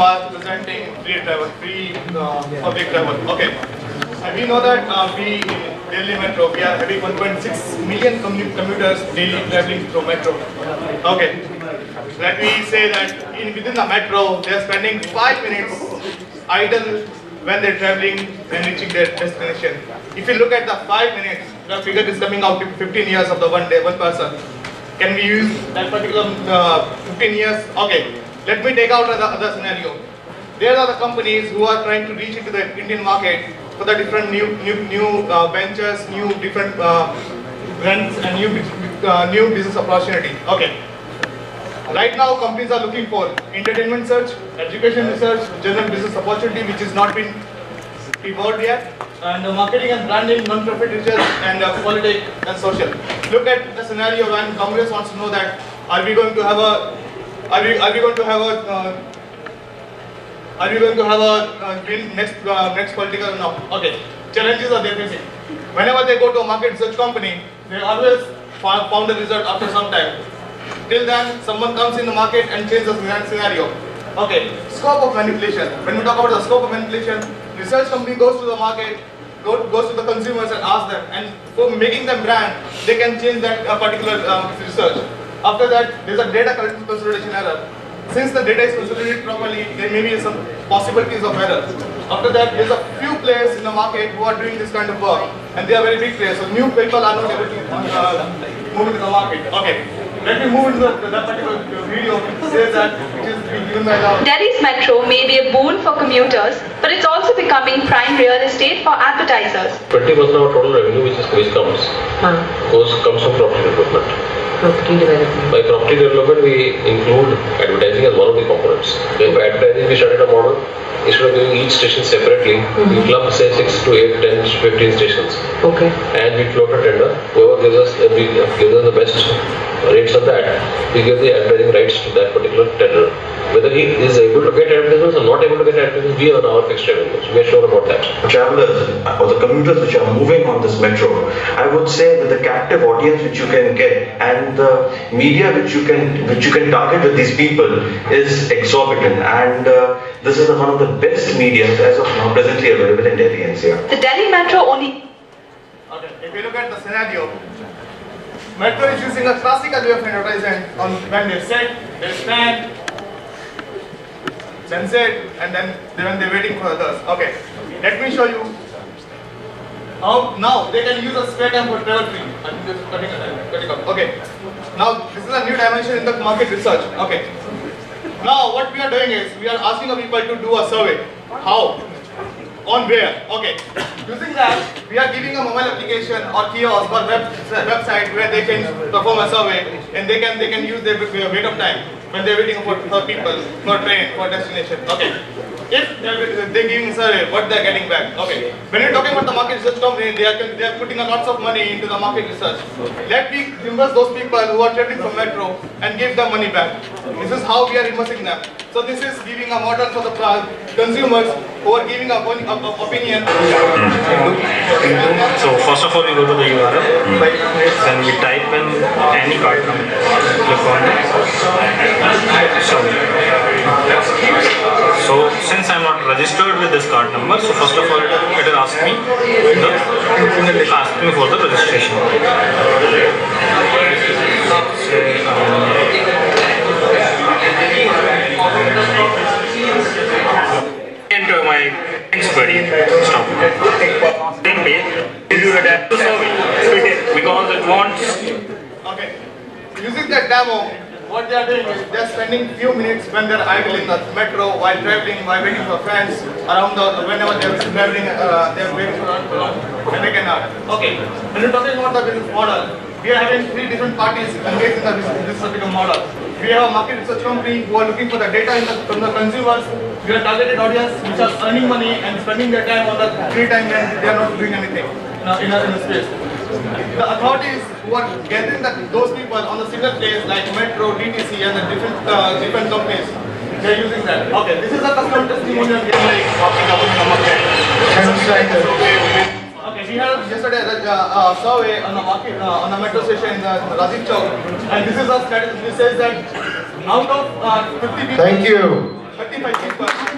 Kumar presenting free public travel. Okay. And we know that we in Delhi Metro, we are having 1.6 million commuters daily traveling through Metro. Okay. Let me say that within the Metro, they are spending 5 minutes idle when they're traveling and reaching their destination. If you look at the 5 minutes, the figure is coming out to 15 years of the one person. Can we use that particular 15 years? Okay, let me take out the other scenario. There are the companies who are trying to reach into the Indian market for the different new ventures, new different brands and new business opportunity. Okay. Right now, companies are looking for entertainment search, education research, general business opportunity, which has not been evolved yet, and marketing and branding, non-profit research, and politics and social. Look at the scenario when Congress wants to know that are we going to have a win next political no? Okay. Challenges are they facing. Whenever they go to a market research company, they always found the result after some time. Till then, someone comes in the market and changes the scenario. Okay, scope of manipulation. When we talk about the scope of manipulation, research company goes to the market, goes to the consumers and asks them, and for making them brand, they can change that particular research. After that, there's a data consolidation error. Since the data is consolidated properly, there may be some possibilities of error. After that, there's a few players in the market who are doing this kind of work, and they are very big players. So new people are not able to move into the market. Okay. Let me move into that particular video which says that it is being given by the... Delhi's metro may be a boon for commuters, but it's also becoming prime real estate for advertisers. 20% of our total revenue which comes from property development. Property development. By property development, we include advertising as one of the components. Then by advertising, we started a model. Instead of doing each station separately, we club say 6 to 8, 10, 15 stations. Okay. And we float a tender. Whoever gives us the best rates on that, we give the advertising rights to that particular tender. Whether he is able to get advertisements or not able to get advertisements, we earn our fixed revenues. We are sure about that. Travelers or the commuters which are moving on this metro, I would say that the captive audience which you can get and the media which you can target with these people is exorbitant, and this is one of the best media as of now presently available in Delhi NCR. The Delhi metro only... Okay, if you look at the scenario, metro is using a classical way of advertising on when they sit, they stand, then sit, and then when they're waiting for others. Okay, let me show you how now they can use a spare time for travel free. I think this is cutting up. Okay, now this is a new dimension in the market research. Okay, now what we are doing is we are asking the people to do a survey. How? On where? Okay. Using that, we are giving a mobile application or kiosk or website where they can perform a survey and they can use their wait of time when they're waiting for people, for train, for destination. Okay. If they're giving a survey, what they're getting back. Okay. When you're talking about the market research company, they are putting a lots of money into the market research. Let me reimburse those people who are traveling from metro and give them money back. This is how we are reimbursing them. So this is giving a model for the consumers who are giving an opinion. So first of all, we go to the URL, then we type in any card number, click on it. So since I'm not registered with this card number, so first of all it will ask me for the registration. Enter my expiry stop. Then pay. To survey because it wants. Okay. Using that demo, what they are doing is they are spending few minutes when they are idle in the metro while traveling, while waiting for friends around whenever they are traveling, they are waiting for and they can okay. When you're talking about the business model, we are having 3 different parties engaged in this particular model. We have a market research company who are looking for the data from the consumers. We have targeted audience which are earning money and spending their time on the free time when they are not doing anything in a space. The authorities who are gathering those people on the single place like Metro, DTC and the different companies, they are using that. Okay, this is a customer testimonial talking about the market. Okay, we had yesterday a survey on the market on the metro station in the Rajiv Chowk, and this is a statistic which says that out of 50 people, 50 if I keep